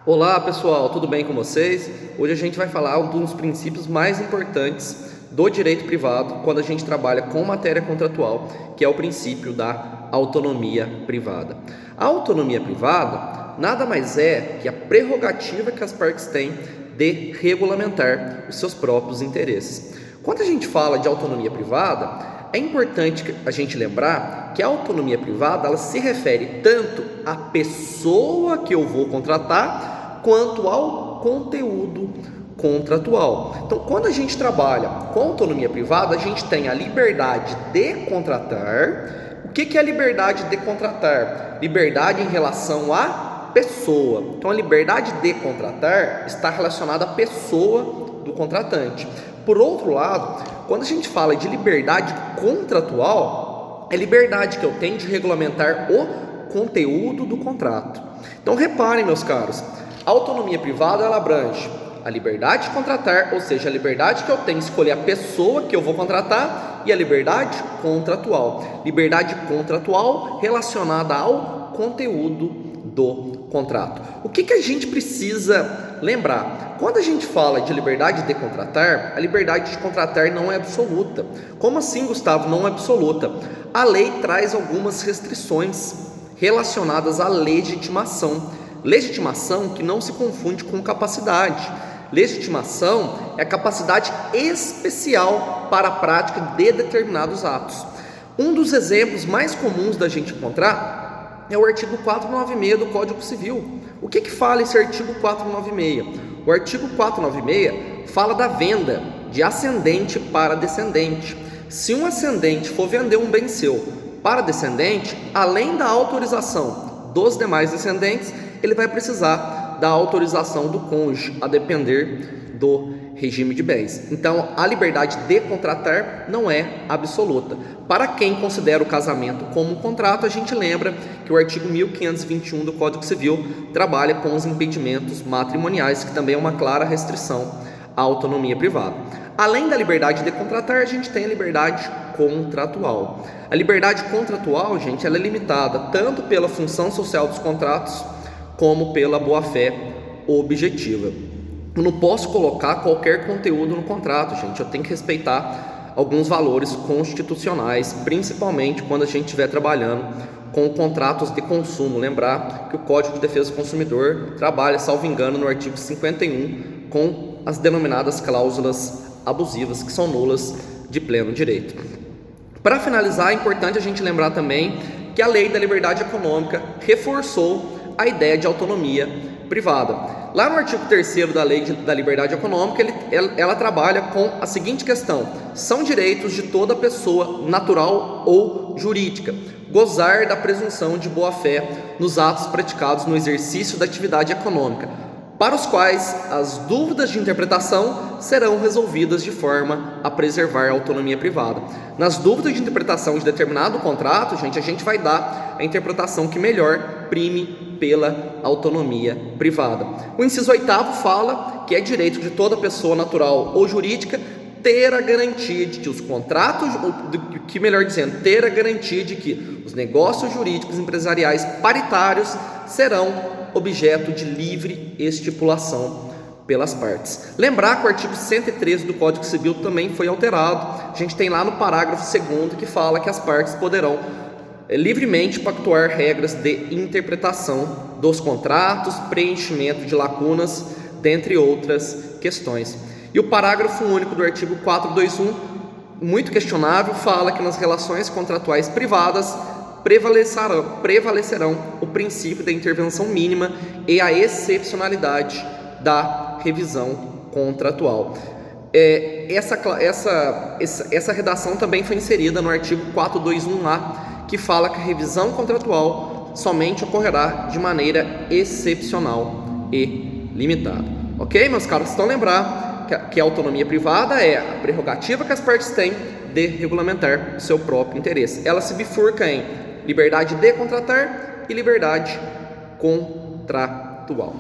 Olá pessoal, tudo bem com vocês? Hoje a gente vai falar um dos princípios mais importantes do direito privado quando a gente trabalha com matéria contratual, que é o princípio da autonomia privada. A autonomia privada nada mais é que a prerrogativa que as partes têm de regulamentar os seus próprios interesses. Quando a gente fala de autonomia privada, é importante a gente lembrar que a autonomia privada ela se refere tanto à pessoa que eu vou contratar quanto ao conteúdo contratual. Então, quando a gente trabalha com autonomia privada, a gente tem a liberdade de contratar. O que é a liberdade de contratar? Liberdade em relação à pessoa. Então, a liberdade de contratar está relacionada à pessoa do contratante. Por outro lado, quando a gente fala de liberdade contratual, é liberdade que eu tenho de regulamentar o conteúdo do contrato. Então reparem, meus caros, a autonomia privada ela abrange a liberdade de contratar, ou seja, a liberdade que eu tenho de escolher a pessoa que eu vou contratar, e a liberdade contratual. Liberdade contratual relacionada ao conteúdo do contrato. O que a gente precisa lembrar? Quando a gente fala de liberdade de contratar, a liberdade de contratar não é absoluta. Como assim, Gustavo? Não é absoluta. A lei traz algumas restrições relacionadas à legitimação. Legitimação que não se confunde com capacidade. Legitimação é a capacidade especial para a prática de determinados atos. Um dos exemplos mais comuns da gente encontrar é o artigo 496 do Código Civil. O que fala esse artigo 496? O artigo 496 fala da venda de ascendente para descendente. Se um ascendente for vender um bem seu para descendente, além da autorização dos demais descendentes, ele vai precisar da autorização do cônjuge, a depender do regime de bens. Então, a liberdade de contratar não é absoluta. Para quem considera o casamento como um contrato, a gente lembra que o artigo 1521 do Código Civil trabalha com os impedimentos matrimoniais, que também é uma clara restrição à autonomia privada. Além da liberdade de contratar, a gente tem a liberdade contratual. A liberdade contratual, gente, ela é limitada tanto pela função social dos contratos, como pela boa-fé objetiva. Eu não posso colocar qualquer conteúdo no contrato, gente. Eu tenho que respeitar alguns valores constitucionais, principalmente quando a gente estiver trabalhando com contratos de consumo. Lembrar que o Código de Defesa do Consumidor trabalha, salvo engano, no artigo 51, com as denominadas cláusulas abusivas, que são nulas de pleno direito. Para finalizar, é importante a gente lembrar também que a Lei da Liberdade Econômica reforçou a ideia de autonomia privada. Lá no artigo 3º da Lei da Liberdade Econômica, ela trabalha com a seguinte questão: são direitos de toda pessoa natural ou jurídica gozar da presunção de boa-fé nos atos praticados no exercício da atividade econômica, para os quais as dúvidas de interpretação serão resolvidas de forma a preservar a autonomia privada. Nas dúvidas de interpretação de determinado contrato, a gente vai dar a interpretação que melhor prime pela autonomia privada. O inciso 8º fala que é direito de toda pessoa natural ou jurídica ter a garantia de que os contratos, ter a garantia de que os negócios jurídicos empresariais paritários serão objeto de livre estipulação pelas partes. Lembrar que o artigo 113 do Código Civil também foi alterado. A gente tem lá no parágrafo 2º que fala que as partes poderão livremente pactuar regras de interpretação dos contratos, preenchimento de lacunas, dentre outras questões. E o parágrafo único do artigo 421, muito questionável, fala que nas relações contratuais privadas prevalecerão o princípio da intervenção mínima e a excepcionalidade da revisão contratual. Essa redação também foi inserida no artigo 421A, que fala que a revisão contratual somente ocorrerá de maneira excepcional e limitada. Ok, meus caros? Então lembrar que a autonomia privada é a prerrogativa que as partes têm de regulamentar o seu próprio interesse. Ela se bifurca em liberdade de contratar e liberdade contratual.